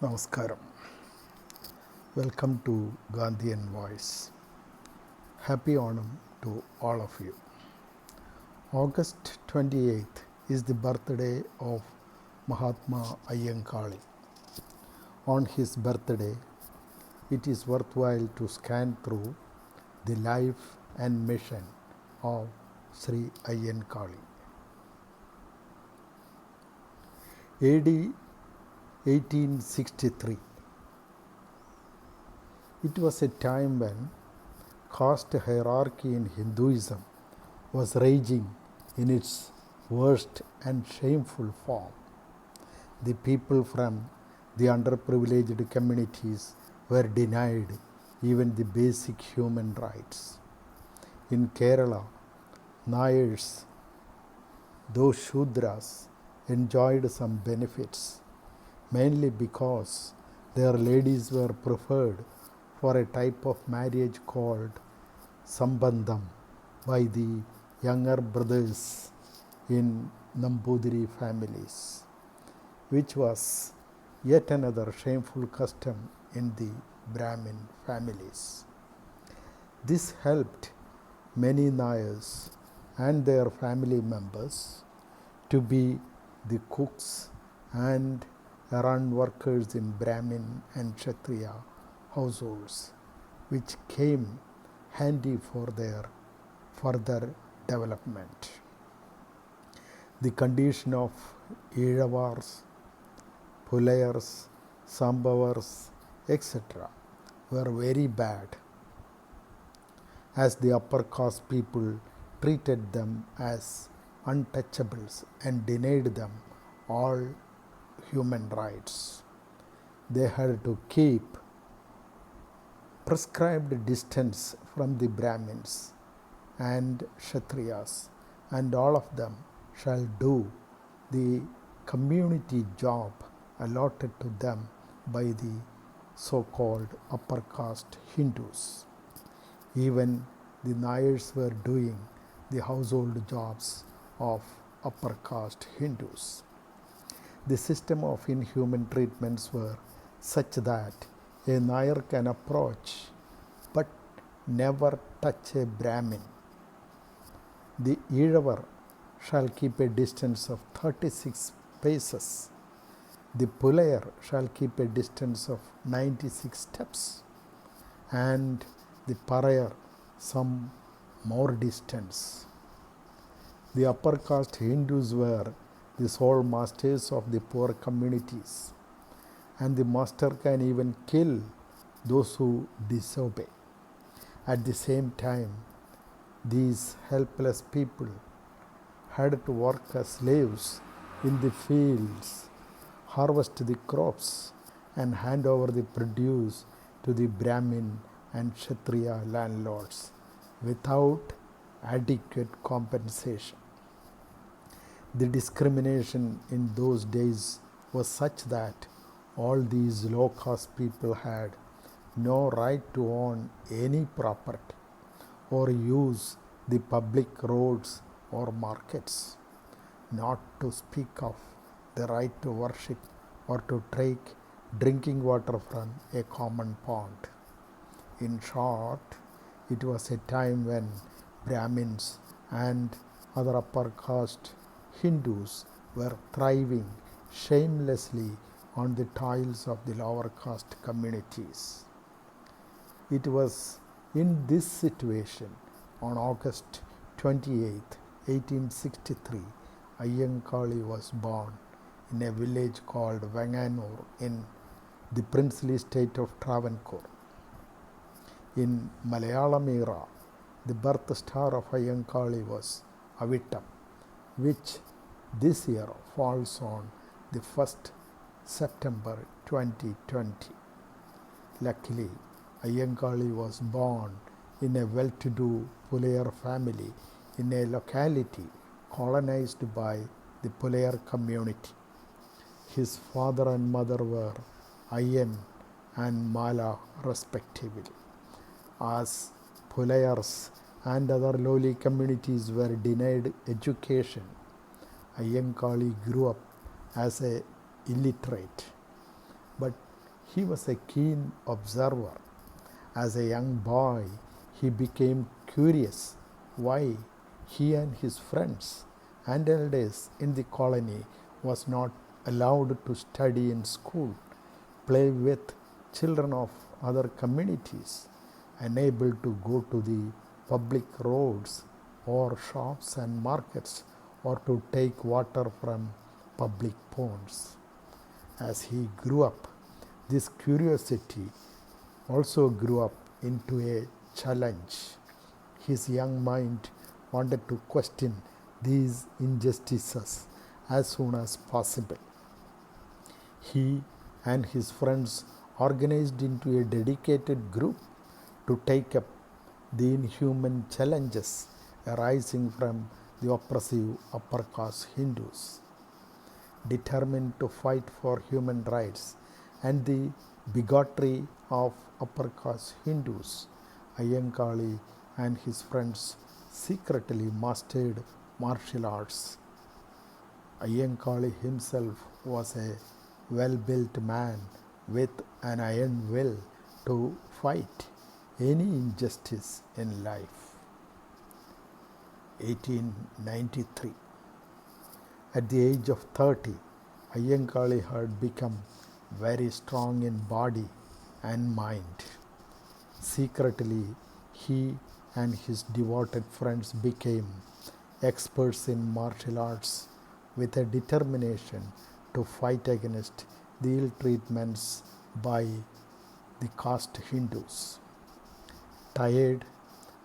Namaskaram. Welcome to Gandhian Voice. Happy Onam to all of you. August 28th is the birthday of Mahatma Ayyankali. On his birthday, it is worthwhile to scan through the life and mission of Sri Ayyankali. AD 1863. It was a time when caste hierarchy in Hinduism was raging in its worst and shameful form. The people from the underprivileged communities were denied even the basic human rights. In Kerala, Nayars, those Shudras, enjoyed some benefits, mainly because their ladies were preferred for a type of marriage called Sambandham by the younger brothers in Nambudiri families, which was yet another shameful custom in the Brahmin families. This helped many Nayars and their family members to be the cooks and errand workers in Brahmin and Kshatriya households, which came handy for their further development. The condition of Izhavars, Pulayars, Sambhavars, etc. were very bad, as the upper caste people treated them as untouchables and denied them all human rights. They had to keep prescribed distance from the Brahmins and Kshatriyas, and all of them shall do the community job allotted to them by the so-called upper caste Hindus. Even the Nayars were doing the household jobs of upper caste Hindus. The system of inhuman treatments were such that a Nayar can approach but never touch a Brahmin. The Izhavar shall keep a distance of 36 paces. The Pulayar shall keep a distance of 96 steps, and the Parayar some more distance. The upper caste Hindus were the sole masters of the poor communities, and the master can even kill those who disobey. At the same time, these helpless people had to work as slaves in the fields, harvest the crops, and hand over the produce to the Brahmin and Kshatriya landlords without adequate compensation. The discrimination in those days was such that all these low caste people had no right to own any property or use the public roads or markets, not to speak of the right to worship or to take drinking water from a common pond. In short, it was a time when Brahmins and other upper caste Hindus were thriving shamelessly on the toils of the lower caste communities. It was in this situation, on August 28, 1863, Ayyankali was born in a village called Vanganur in the princely state of Travancore. In Malayalam era, the birth star of Ayyankali was Avittam, which this year falls on the 1st September 2020. Luckily, Ayyankali was born in a well-to-do Pulayar family in a locality colonized by the Pulayar community. His father and mother were Ayyan and Mala respectively. As Pulayars and other lowly communities were denied education, Ayyankali grew up as a illiterate, but He was a keen observer. As a young boy, he became curious why he and his friends and elders in the colony was not allowed to study in school, play with children of other communities, unable to go to the public roads or shops and markets, or to take water from public ponds. As he grew up, this curiosity also grew up into a challenge. His young mind wanted to question these injustices as soon as possible. He and his friends organized into a dedicated group to take up the inhuman challenges arising from the oppressive upper caste Hindus. Determined to fight for human rights and the bigotry of upper caste Hindus, Ayyankali and his friends secretly mastered martial arts. Ayyankali himself was a well-built man with an iron will to fight any injustice in life. 1893. At the age of 30, Ayyankali had become very strong in body and mind. Secretly, he and his devoted friends became experts in martial arts with a determination to fight against the ill treatments by the caste Hindus. Tired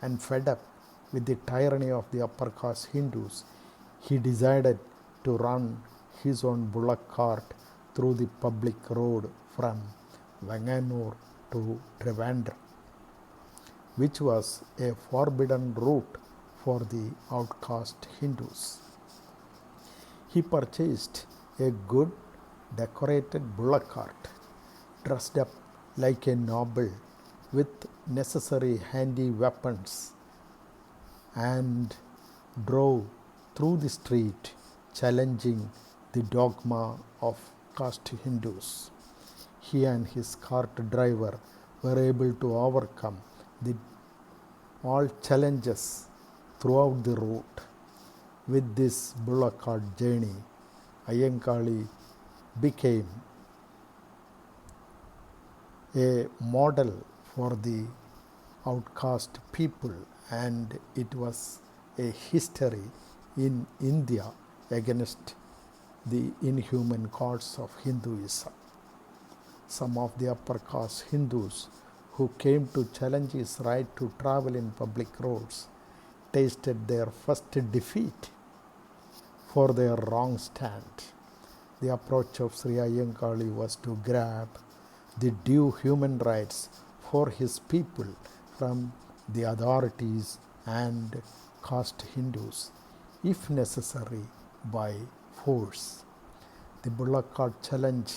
and fed up with the tyranny of the upper caste Hindus, he decided to run his own bullock cart through the public road from Vanganur to Trivandrum, which was a forbidden route for the outcast Hindus. He purchased a good decorated bullock cart, dressed up like a noble with necessary handy weapons, and drove through the street challenging the dogma of caste Hindus. He and his cart driver were able to overcome all challenges throughout the route. With this bullock cart journey, Ayyankali became a model for the outcast people, and it was a history in India against the inhuman gods of Hinduism. Some of the upper caste Hindus who came to challenge his right to travel in public roads tasted their first defeat for their wrong stand. The approach of Sri Ayyankali was to grab the due human rights for his people from the authorities and caste Hindus, if necessary, by force. The bullock cart challenge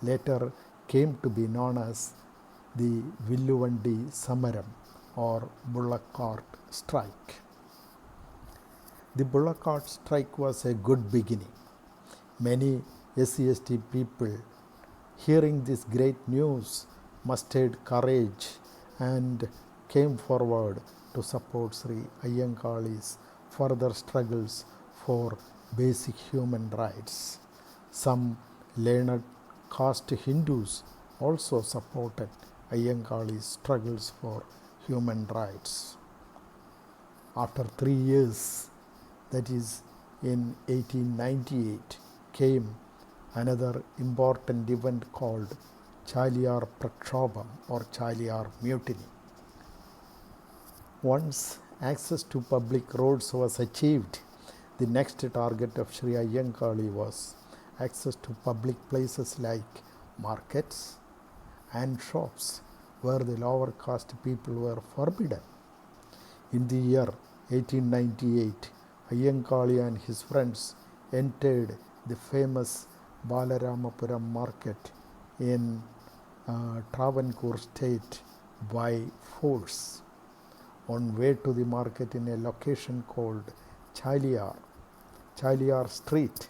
later came to be known as the Villuvandi Samaram or bullock cart strike. The bullock cart strike was a good beginning. Many SC/ST people, hearing this great news, mustered courage and came forward to support Sri Ayyankali's further struggles for basic human rights. Some learned caste Hindus also supported Ayyankali's struggles for human rights. After 3 years, that is in 1898, came another important event called Chaliyar Prakshobham or Chaliyar Mutiny. Once access to public roads was achieved, the next target of Sri Ayyankali was access to public places like markets and shops where the lower caste people were forbidden. In the year 1898, Ayyankali and his friends entered the famous Balaramapuram market in Travancore state by force. On way to the market in a location called Chaliyar Street,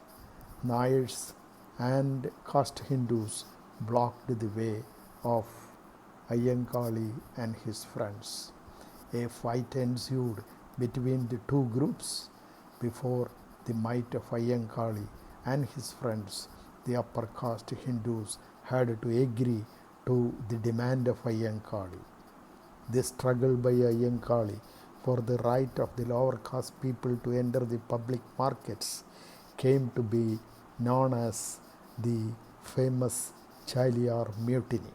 Nayars and caste Hindus blocked the way of Ayyankali and his friends. A fight ensued between the two groups before the might of Ayyankali and his friends. The upper caste Hindus had to agree to the demand of Ayyankali. This struggle by Ayyankali for the right of the lower caste people to enter the public markets came to be known as the famous Chaliar Mutiny.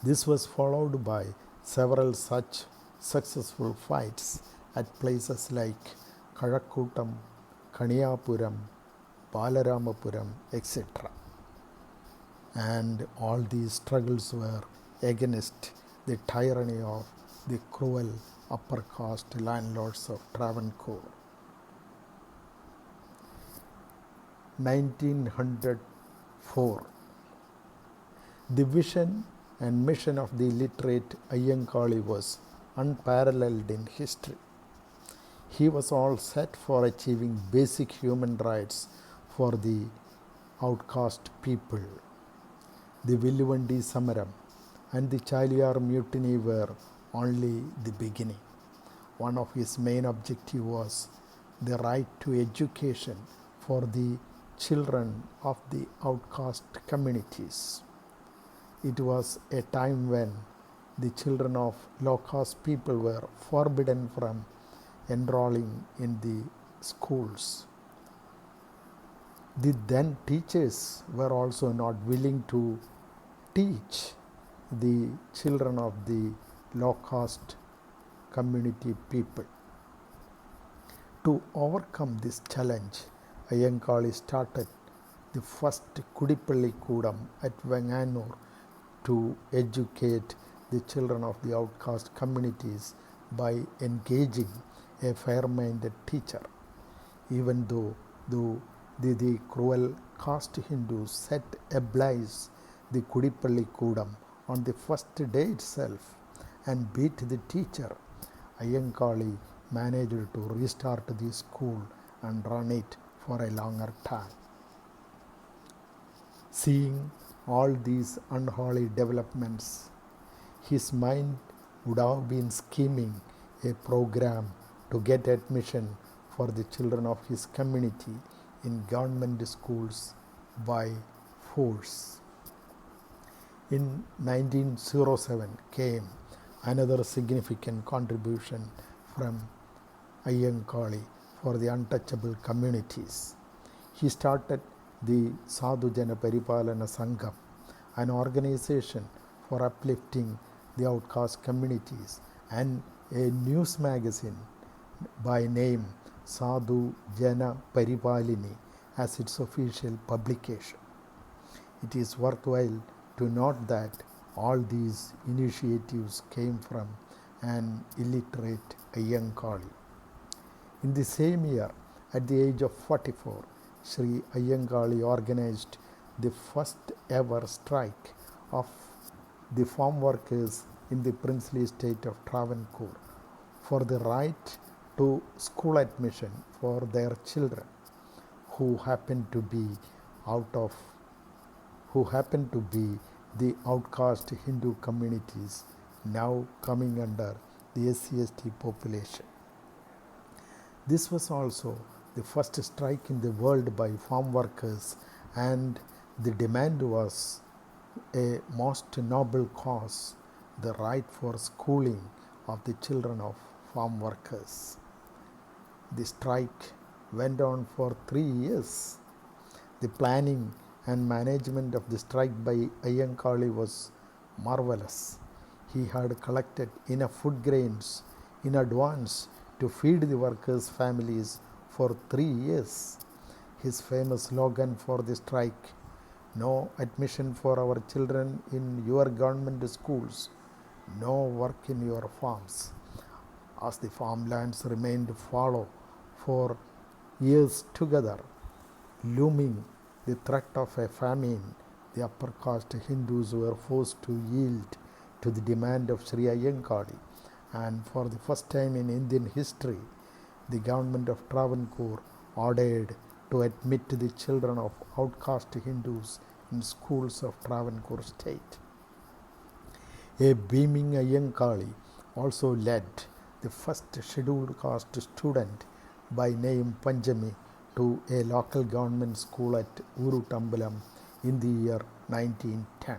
This was followed by several such successful fights at places like Kazhakkottam, Kaniyapuram, Balaramapuram, etc. And all these struggles were against the tyranny of the cruel upper caste landlords of Travancore. 1904. The vision and mission of the illiterate Ayyankali was unparalleled in history. He was all set for achieving basic human rights for the outcast people. The Villuvandi Samaram and the Chaliar Mutiny were only the beginning. One of his main objectives was the right to education for the children of the outcast communities. It was a time when the children of low caste people were forbidden from enrolling in the schools. The then teachers were also not willing to teach the children of the low caste community people. To overcome this challenge, Ayyankali started the first Kudipalli Kudam at Venganur to educate the children of the outcast communities by engaging a fair-minded teacher. Even though the cruel caste Hindus set ablaze the Kudipalli Kudam on the first day itself and beat the teacher, Ayyankali managed to restart the school and run it for a longer time. Seeing all these unholy developments, his mind would have been scheming a program to get admission for the children of his community in government schools by force. In 1907 came another significant contribution from Ayyankali for the untouchable communities. He started the Sadhu Jana Paripalana Sangham, an organization for uplifting the outcast communities, and a news magazine by name Sadhu Jana Paripalini as its official publication. It is worthwhile to note that all these initiatives came from an illiterate Ayyankali. In the same year, at the age of 44, Sri Ayyankali organized the first ever strike of the farm workers in the princely state of Travancore for the right to school admission for their children who happened to be the outcast Hindu communities now coming under the SC/ST population. This was also the first strike in the world by farm workers, and the demand was a most noble cause, the right for schooling of the children of farm workers. The strike went on for 3 years. The planning and management of the strike by Ayyankali was marvelous. He had collected enough food grains in advance to feed the workers' families for 3 years. His famous slogan for the strike, "No admission for our children in your government schools, no work in your farms," as the farmlands remained fallow for years together, looming the threat of a famine, the upper caste Hindus were forced to yield to the demand of Sri Ayyankali, and for the first time in Indian history, the government of Travancore ordered to admit the children of outcast Hindus in schools of Travancore state. A beaming Ayyankali also led the first scheduled caste student by name Panjami to a local government school at Urutambalam in the year 1910.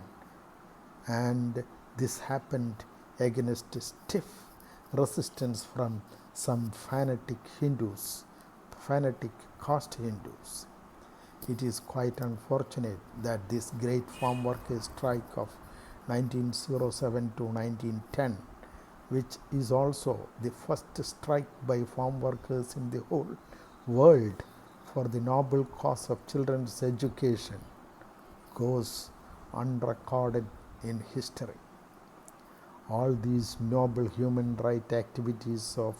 And this happened against stiff resistance from some fanatic caste Hindus. It is quite unfortunate that this great farm workers' strike of 1907 to 1910, which is also the first strike by farm workers in the whole world for the noble cause of children's education, goes unrecorded in history. All these noble human rights activities of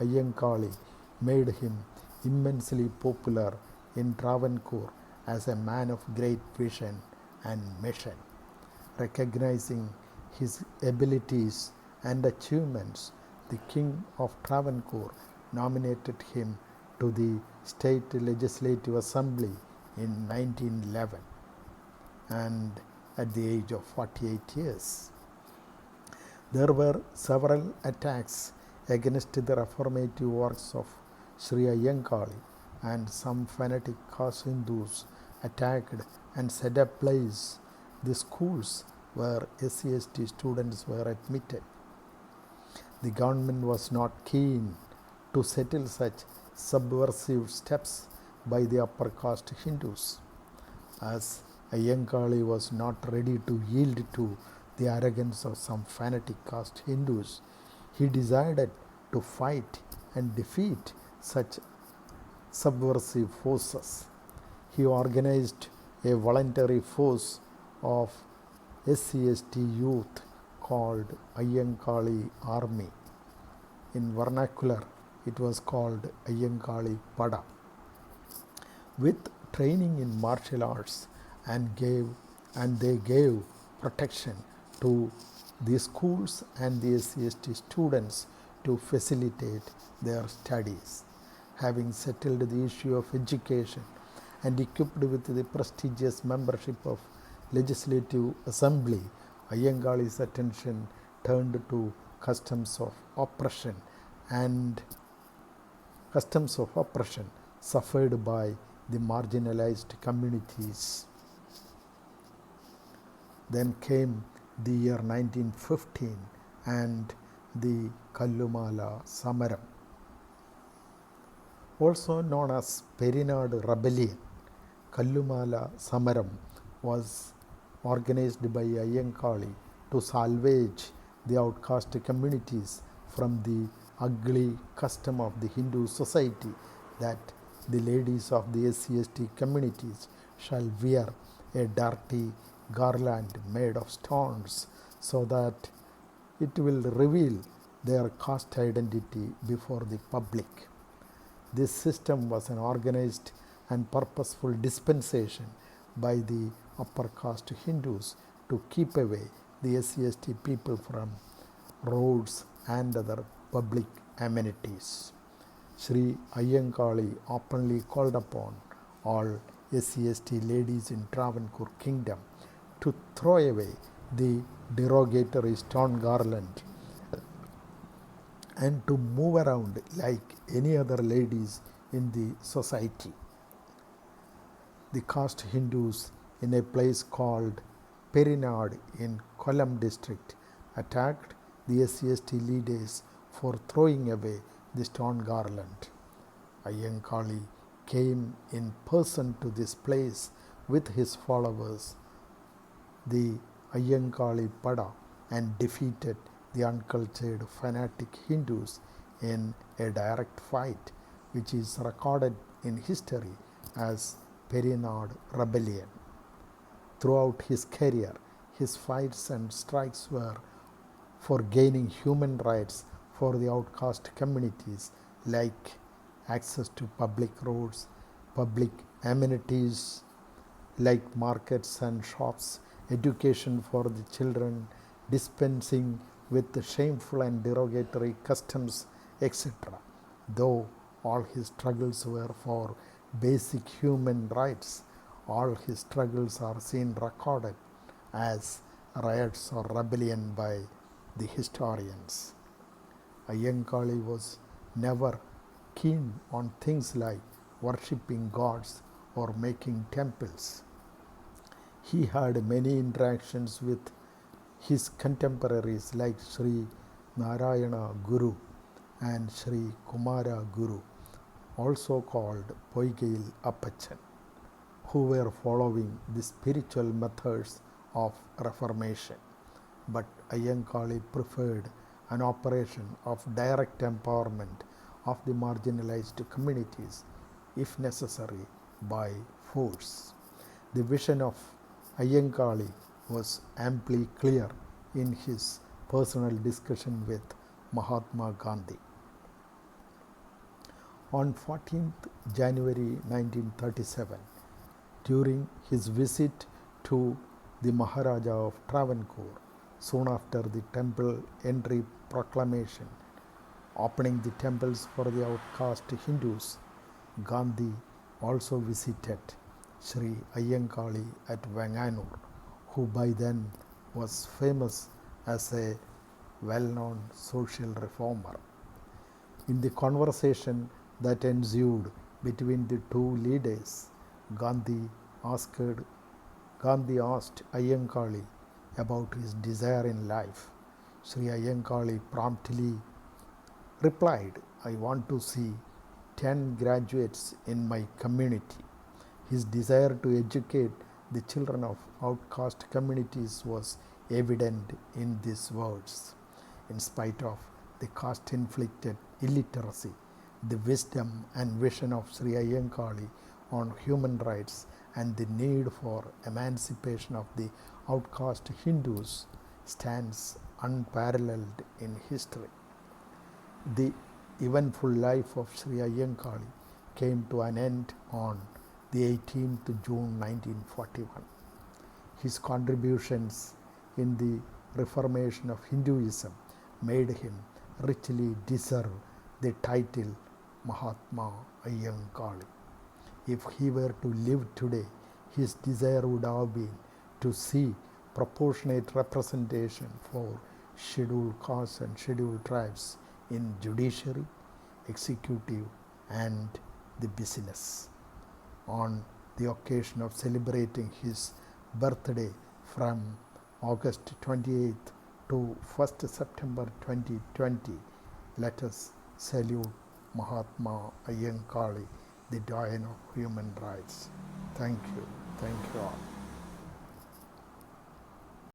Ayyankali made him immensely popular in Travancore as a man of great vision and mission. Recognizing his abilities and achievements, the King of Travancore nominated him to the State Legislative Assembly in 1911, and at the age of 48 years. There were several attacks against the reformative works of Sri Ayyankali, and some fanatic caste Hindus attacked and set ablaze the schools where SC/ST students were admitted. The government was not keen to settle such subversive steps by the upper caste Hindus. As Ayyankali was not ready to yield to the arrogance of some fanatic caste Hindus, he decided to fight and defeat such subversive forces. He organized a voluntary force of SC/ST youth called Ayyankali Army. In vernacular, it was called Ayyankali Pada. With training in martial arts, and they gave protection to the schools and the SC/ST students to facilitate their studies. Having settled the issue of education and equipped with the prestigious membership of Legislative Assembly, Ayyankali's attention turned to customs of oppression suffered by the marginalized communities. Then came the year 1915 and the Kallumala Samaram, also known as Perinadu Rebellion. Kallumala Samaram was organized by Ayyankali to salvage the outcast communities from the ugly custom of the Hindu society that the ladies of the SC/ST communities shall wear a dirty garland made of stones so that it will reveal their caste identity before the public. This system was an organized and purposeful dispensation by the upper caste Hindus to keep away the SC/ST people from roads and other public amenities. Sri Ayyankali openly called upon all SC/ST ladies in Travancore Kingdom to throw away the derogatory stone garland and to move around like any other ladies in the society. The caste Hindus in a place called Perinad in Kollam district attacked the SC/ST leaders for throwing away the stone garland. Ayyankali came in person to this place with his followers, the Ayyankali Pada, and defeated the uncultured fanatic Hindus in a direct fight, which is recorded in history as Perinad Rebellion. Throughout his career, his fights and strikes were for gaining human rights for the outcast communities, like access to public roads, public amenities like markets and shops, education for the children, dispensing with shameful and derogatory customs, etc. Though all his struggles were for basic human rights, all his struggles are seen recorded as riots or rebellion by the historians. Ayyankali was never keen on things like worshipping gods or making temples. He had many interactions with his contemporaries like Sri Narayana Guru and Sri Kumara Guru, also called Poigail Appachan, who were following the spiritual methods of Reformation. But Ayyankali preferred an operation of direct empowerment of the marginalized communities, if necessary, by force. The vision of Ayyankali was amply clear in his personal discussion with Mahatma Gandhi. On 14th January 1937, during his visit to the Maharaja of Travancore, soon after the temple entry proclamation opening the temples for the outcast Hindus, Gandhi also visited Sri Ayyankali at Vanganur, who by then was famous as a well-known social reformer. In the conversation that ensued between the two leaders, Gandhi asked Ayyankali about his desire in life. Sri Ayyankali promptly replied, "I want to see 10 graduates in my community." His desire to educate the children of outcast communities was evident in these words. In spite of the caste-inflicted illiteracy, the wisdom and vision of Sri Ayyankali on human rights and the need for emancipation of the outcast Hindus stands unparalleled in history. The eventful life of Sri Ayyankali came to an end on the 18th June 1941. His contributions in the reformation of Hinduism made him richly deserve the title Mahatma Ayyankali. If he were to live today, his desire would have been to see proportionate representation for scheduled castes and scheduled tribes in judiciary, executive, and the business. On the occasion of celebrating his birthday from August 28th to 1st September 2020, let us salute Mahatma Ayyankali, the Doyen of human rights. Thank you. Thank you all.